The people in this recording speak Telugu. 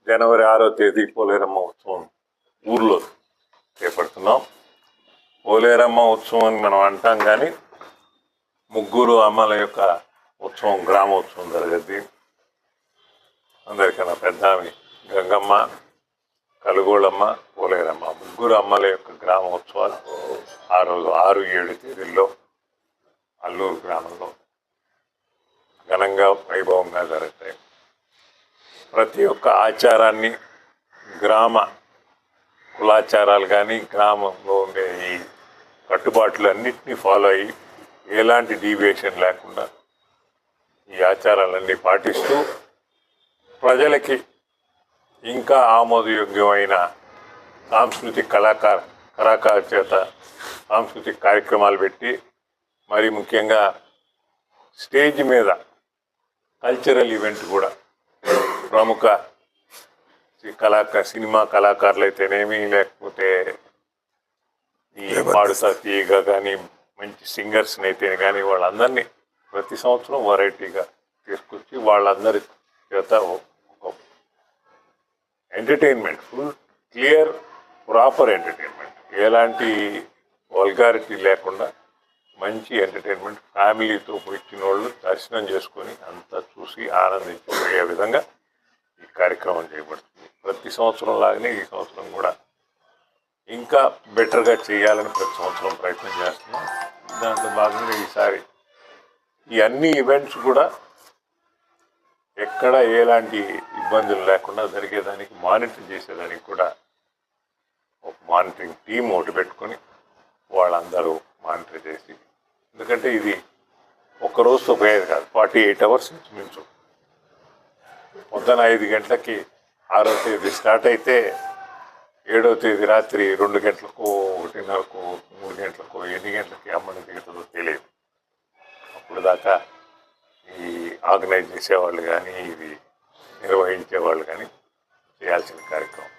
జనవరి 6వ తేదీ పోలేరమ్మ ఉత్సవం ఊర్లో చేపడుతున్నాం. పోలేరమ్మ ఉత్సవం అని మనం అంటాం కానీ ముగ్గురు అమ్మల యొక్క ఉత్సవం, గ్రామోత్సవం జరగద్ది. అందరికన్నా పెద్ద ఆమె గంగమ్మ, కలుగోళమ్మ, పోలేరమ్మ ముగ్గురు అమ్మల యొక్క గ్రామోత్సవాలు ఆ రోజు 6, 7 తేదీల్లో అల్లూరు గ్రామంలో ఘనంగా వైభవంగా జరుగుతాయి. ప్రతి ఒక్క ఆచారాన్ని, గ్రామ కులాచారాలు కానీ గ్రామంలో ఉండే ఈ కట్టుబాట్లు అన్నింటినీ ఫాలో అయ్యి ఎలాంటి డీవియేషన్ లేకుండా ఈ ఆచారాలన్నీ పాటిస్తూ ప్రజలకి ఇంకా ఆమోదయోగ్యమైన సాంస్కృతిక కళాకారుల చేత సాంస్కృతిక కార్యక్రమాలు పెట్టి, మరి ముఖ్యంగా స్టేజ్ మీద కల్చరల్ ఈవెంట్ కూడా ప్రముఖ సినిమా కళాకారులు అయితేనేమి, లేకపోతే ఈ పాడుతా తీయగా కానీ మంచి సింగర్స్ని అయితే కానీ వాళ్ళందరినీ ప్రతి సంవత్సరం వెరైటీగా తీసుకొచ్చి వాళ్ళందరి చేత ఒక entertainment, full clear proper entertainment, ఎలాంటి వల్గారిటీ లేకుండా మంచి ఎంటర్టైన్మెంట్, ఫ్యామిలీతో వచ్చిన వాళ్ళు దర్శనం చేసుకొని అంతా చూసి ఆనందించే విధంగా ఈ కార్యక్రమం చేయబడుతుంది. ప్రతి సంవత్సరం లాగానే ఈ సంవత్సరం కూడా ఇంకా బెటర్గా చేయాలని ప్రతి సంవత్సరం ప్రయత్నం చేస్తున్నాం. దాంట్లో భాగంగా ఈసారి ఈ అన్ని ఈవెంట్స్ కూడా ఎక్కడ ఎలాంటి ఇబ్బందులు లేకుండా జరిగేదానికి మానిటర్ చేసేదానికి కూడా ఒక మానిటరింగ్ టీం ఒకటి పెట్టుకొని వాళ్ళందరూ మానిటర్ చేసి, ఎందుకంటే ఇది ఒక్కరోజుతో పోయేది కాదు, 48 hours మించు. పొద్దున 5 గంటలకి 6వ తేదీ స్టార్ట్ అయితే 7వ తేదీ రాత్రి 2 గంటలకు, 1:30కు, 3 గంటలకు, ఎన్ని గంటలకి అమ్మని దిగుతుందో తెలియదు. అప్పుడు దాకా ఈ ఆర్గనైజ్ చేసేవాళ్ళు కానీ, ఇది నిర్వహించేవాళ్ళు కానీ చేయాల్సిన కార్యక్రమం.